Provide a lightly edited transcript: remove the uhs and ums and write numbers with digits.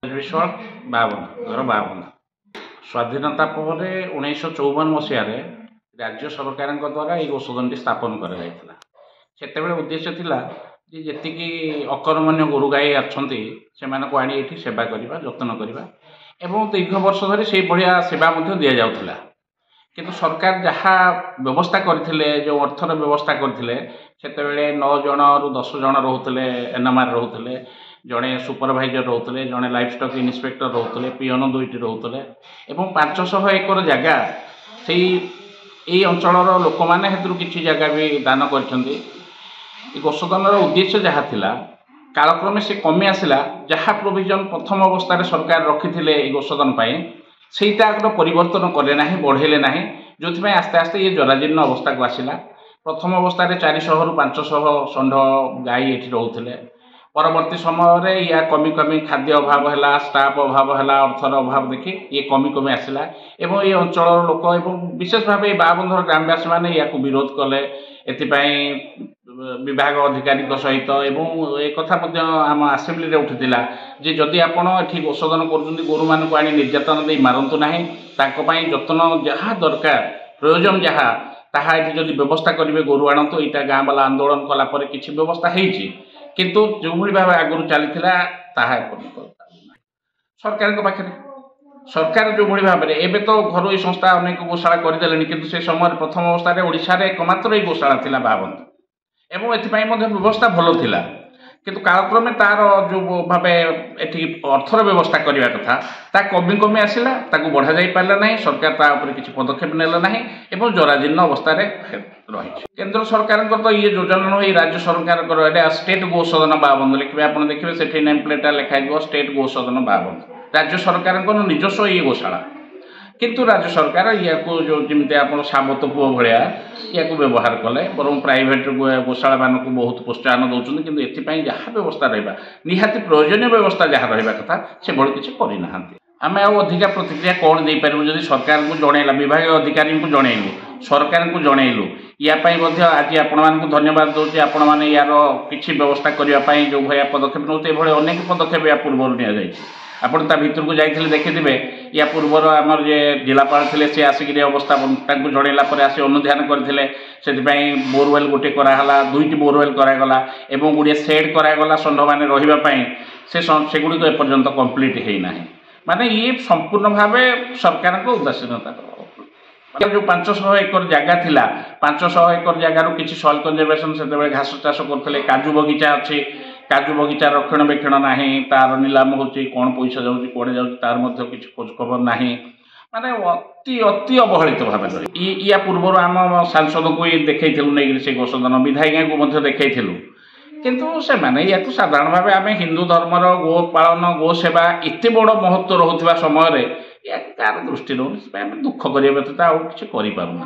ବାବନ ସ୍ୱାଧୀନତା ପରେ 1954 ମସିହାରେ ରାଜ୍ୟ ସରକାରଙ୍କ ଦ୍ୱାରା ଏହି ଔଷଧଟି ସ୍ଥାପନ କରାଯାଇଥିଲା। ସେତେବେଳେ ଉଦ୍ଦେଶ୍ୟ ଥିଲା ଯେ ଯେତିକି ଅକର୍ମଣ୍ୟ ଗୋରୁ ଗାଈ ଅଛନ୍ତି ସେମାନଙ୍କୁ ଆଣି ଏଠି ସେବା କରିବା, ଯତ୍ନ କରିବା ଏବଂ ଦୀର୍ଘ ବର୍ଷ ଧରି ସେଇଭଳିଆ ସେବା ମଧ୍ୟ ଦିଆଯାଉଥିଲା। କିନ୍ତୁ ସରକାର ଯାହା ବ୍ୟବସ୍ଥା କରିଥିଲେ, ଯେଉଁ ଅର୍ଥର ବ୍ୟବସ୍ଥା କରିଥିଲେ, ସେତେବେଳେ 9 ଜଣରୁ 10 ଜଣ ରହୁଥିଲେ, ଏନ୍ଏମ୍ଆର୍ ରହୁଥିଲେ, ଜଣେ ସୁପରଭାଇଜର ରହୁଥିଲେ, ଜଣେ ଲାଇଫ୍ ଷ୍ଟକ୍ ଇନ୍ସପେକ୍ଟର ରହୁଥିଲେ, ପିଅନ 2ଟି ରହୁଥିଲେ ଏବଂ 500 ଏକର ଜାଗା ଏଇ ଅଞ୍ଚଳର ଲୋକମାନେ ସେଥିରୁ କିଛି ଜାଗା ବି ଦାନ କରିଛନ୍ତି। ଏ ଗୋଶୋଧନର ଉଦ୍ଦେଶ୍ୟ ଯାହା ଥିଲା, କାଳକ୍ରମେ ସେ କମି ଆସିଲା। ଯାହା ପ୍ରୋଭିଜନ୍ ପ୍ରଥମ ଅବସ୍ଥାରେ ସରକାର ରଖିଥିଲେ ଏଇ ଗୋଶୋଧନ ପାଇଁ, ସେଇଟା ପରିବର୍ତ୍ତନ କଲେ ନାହିଁ, ବଢ଼େଇଲେ ନାହିଁ, ଯେଉଁଥିପାଇଁ ଆସ୍ତେ ଆସ୍ତେ ଇଏ ଜରାଜୀର୍ଣ୍ଣ ଅବସ୍ଥାକୁ ଆସିଲା। ପ୍ରଥମ ଅବସ୍ଥାରେ 400ରୁ 500 ଷଣ୍ଢ ଗାଈ ଏଠି ରହୁଥିଲେ। ପରବର୍ତ୍ତୀ ସମୟରେ ୟା କମି କମି ଖାଦ୍ୟ ଅଭାବ ହେଲା, ଷ୍ଟାଫ୍ ଅଭାବ ହେଲା, ଅର୍ଥର ଅଭାବ ଦେଖି ଇଏ କମି କମି ଆସିଲା ଏବଂ ଏ ଅଞ୍ଚଳର ଲୋକ ଏବଂ ବିଶେଷ ଭାବେ ଏ ବାବନର ଗ୍ରାମବାସୀମାନେ ୟାକୁ ବିରୋଧ କଲେ। ଏଥିପାଇଁ ବିଭାଗ ଅଧିକାରୀଙ୍କ ସହିତ ଏବଂ ଏ କଥା ମଧ୍ୟ ଆମ ଆସେମ୍ବଲିରେ ଉଠିଥିଲା ଯେ ଯଦି ଆପଣ ଏଠି ଗୋଶୋଧନ କରୁଛନ୍ତି, ଗୋରୁମାନଙ୍କୁ ଆଣି ନିର୍ଯାତନା ଦେଇ ମାରନ୍ତୁ ନାହିଁ, ତାଙ୍କ ପାଇଁ ଯତ୍ନ ଯାହା ଦରକାର, ପ୍ରୟୋଜନ ଯାହା ତାହା ଏଠି ଯଦି ବ୍ୟବସ୍ଥା କରିବେ, ଗୋରୁ ଆଣନ୍ତୁ। ଏଇଟା ଗାଁ ବାଲା ଆନ୍ଦୋଳନ କଲା ପରେ କିଛି ବ୍ୟବସ୍ଥା ହେଇଛି, କିନ୍ତୁ ଯେଉଁଭଳି ଭାବେ ଆଗରୁ ଚାଲିଥିଲା ତାହା ଏପର୍ଯ୍ୟନ୍ତ ସରକାରଙ୍କ ପାଖରେ। ସରକାର ଯେଉଁଭଳି ଭାବରେ ଏବେ ତ ଘରୋଇ ସଂସ୍ଥା ଅନେକ ଗୋଶାଳା କରିଦେଲେଣି, କିନ୍ତୁ ସେ ସମୟରେ ପ୍ରଥମ ଅବସ୍ଥାରେ ଓଡ଼ିଶାରେ ଏକମାତ୍ର ଏଇ ଗୋଶାଳା ଥିଲା 52 ଏବଂ ଏଥିପାଇଁ ମଧ୍ୟ ବ୍ୟବସ୍ଥା ଭଲ ଥିଲା। କିନ୍ତୁ କାଳକ୍ରମେ ତାର ଯେଉଁ ଭାବେ ଏଠି ଅର୍ଥର ବ୍ୟବସ୍ଥା କରିବା କଥା ତାହା କମି କମି ଆସିଲା, ତାକୁ ବଢ଼ାଯାଇ ପାରିଲା ନାହିଁ। ସରକାର ତା ଉପରେ କିଛି ପଦକ୍ଷେପ ନେଲେ ନାହିଁ ଏବଂ ଜରାଜୀର୍ଣ୍ଣ ଅବସ୍ଥାରେ ରହିଛି। କେନ୍ଦ୍ର ସରକାରଙ୍କର ତ ଇଏ ଯୋଜନା ନୁହେଁ, ରାଜ୍ୟ ସରକାରଙ୍କର ଏଇଟା ଷ୍ଟେଟ୍ ଗୋଶୋଧନ 52 ଲେଖିବେ, ଆପଣ ଦେଖିବେ ସେଠି ନେମ୍ ପ୍ଲେଟ୍ଟା ଲେଖା ହେଇଥିବ ଷ୍ଟେଟ୍ ଗୋଶୋଧନ 52। ରାଜ୍ୟ ସରକାରଙ୍କର ନିଜସ୍ୱ ଇଏ ଗୋଶାଳା, କିନ୍ତୁ ରାଜ୍ୟ ସରକାର ୟାକୁ ଯେମିତି ଆପଣ ସାବତ ପୁଅ ଭଳିଆ ୟାକୁ ବ୍ୟବହାର କଲେ। ବରଂ ପ୍ରାଇଭେଟ୍ ଗୋଶାଳାମାନଙ୍କୁ ବହୁତ ପ୍ରୋତ୍ସାହନ ଦେଉଛନ୍ତି, କିନ୍ତୁ ଏଥିପାଇଁ ଯାହା ବ୍ୟବସ୍ଥା ରହିବା ନିହାତି ପ୍ରୟୋଜନୀୟ ବ୍ୟବସ୍ଥା ଯାହା ରହିବା କଥା ସେଭଳି କିଛି କରିନାହାନ୍ତି। ଆମେ ଆଉ ଅଧିକା ପ୍ରତିକ୍ରିୟା କ'ଣ ଦେଇପାରିବୁ? ଯଦି ସରକାରଙ୍କୁ ଜଣେଇଲା, ବିଭାଗୀୟ ଅଧିକାରୀଙ୍କୁ ଜଣେଇଲୁ, ସରକାରଙ୍କୁ ଜଣେଇଲୁ, ୟା ପାଇଁ ମଧ୍ୟ ଆଜି ଆପଣମାନଙ୍କୁ ଧନ୍ୟବାଦ ଦେଉଛି। ଆପଣମାନେ ୟାର କିଛି ବ୍ୟବସ୍ଥା କରିବା ପାଇଁ ଯେଉଁ ଭଳିଆ ପଦକ୍ଷେପ ନେଉଛନ୍ତି, ଏଭଳି ଅନେକ ପଦକ୍ଷେପ ୟା ପୂର୍ବରୁ ନିଆଯାଇଛି। ଆପଣ ତା ଭିତରକୁ ଯାଇଥିଲେ ଦେଖିଥିବେ, ୟା ପୂର୍ବରୁ ଆମର ଯେ ଜିଲ୍ଲାପାଳ ଥିଲେ ସେ ଆସିକିରି ଅବସ୍ଥା ତାଙ୍କୁ ଜଣେଇଲା ପରେ ଆସି ଅନୁଧ୍ୟାନ କରିଥିଲେ। ସେଥିପାଇଁ ବୋରୱେଲ୍ ଗୋଟେ କରାହେଲା, 2ଟି ବୋରୱେଲ୍ କରାଗଲା ଏବଂ ଗୁଡ଼ିଏ ସେଡ଼୍ କରାଗଲା ଷଣ୍ଢମାନେ ରହିବା ପାଇଁ। ସେଗୁଡ଼ିକ ଏପର୍ଯ୍ୟନ୍ତ କମ୍ପ୍ଲିଟ୍ ହେଇନାହିଁ। ମାନେ ଇଏ ସମ୍ପୂର୍ଣ୍ଣ ଭାବେ ସରକାରଙ୍କ ଉଦାସୀନତା। ଯେଉଁ 500 ଏକର ଜାଗା ଥିଲା, 500 ଏକର ଜାଗାରୁ କିଛି ସଏଲ୍ କନଜରଭେସନ୍ ସେତେବେଳେ ଘାସ ଚାଷ କରୁଥିଲେ। କାଜୁ ବଗିଚା ଅଛି, କାଜୁ ବଗିଚା ରକ୍ଷଣାବେକ୍ଷଣ ନାହିଁ, ତାର ନିଲାମ ହେଉଛି, କ'ଣ ପଇସା ଯାଉଛି କୁଆଡ଼େ ଯାଉଛି ତାର ମଧ୍ୟ କିଛି ଖୋଜ ଖବର ନାହିଁ। ମାନେ ଅତି ଅବହେଳିତ ଭାବେ ରହି। ୟା ପୂର୍ବରୁ ଆମ ସାଂସଦଙ୍କୁ ଦେଖେଇଥିଲୁ ନେଇକରି ସେ ଗୋଶୋଧନ, ବିଧାୟିକାଙ୍କୁ ମଧ୍ୟ ଦେଖେଇଥିଲୁ, କିନ୍ତୁ ସେମାନେ ୟାକୁ ସାଧାରଣ ଭାବେ ଆମେ ହିନ୍ଦୁ ଧର୍ମର ଗୋପାଳନ, ଗୋସେବା ଏତେ ବଡ଼ ମହତ୍ତ୍ୱ ରହୁଥିବା ସମୟରେ ୟାକୁ କାହାର ଦୃଷ୍ଟି ରହୁନି। ସେଥିପାଇଁ ଆମେ ଦୁଃଖ କରିବା ବ୍ୟତୀତ ଆଉ କିଛି କରିପାରୁନା।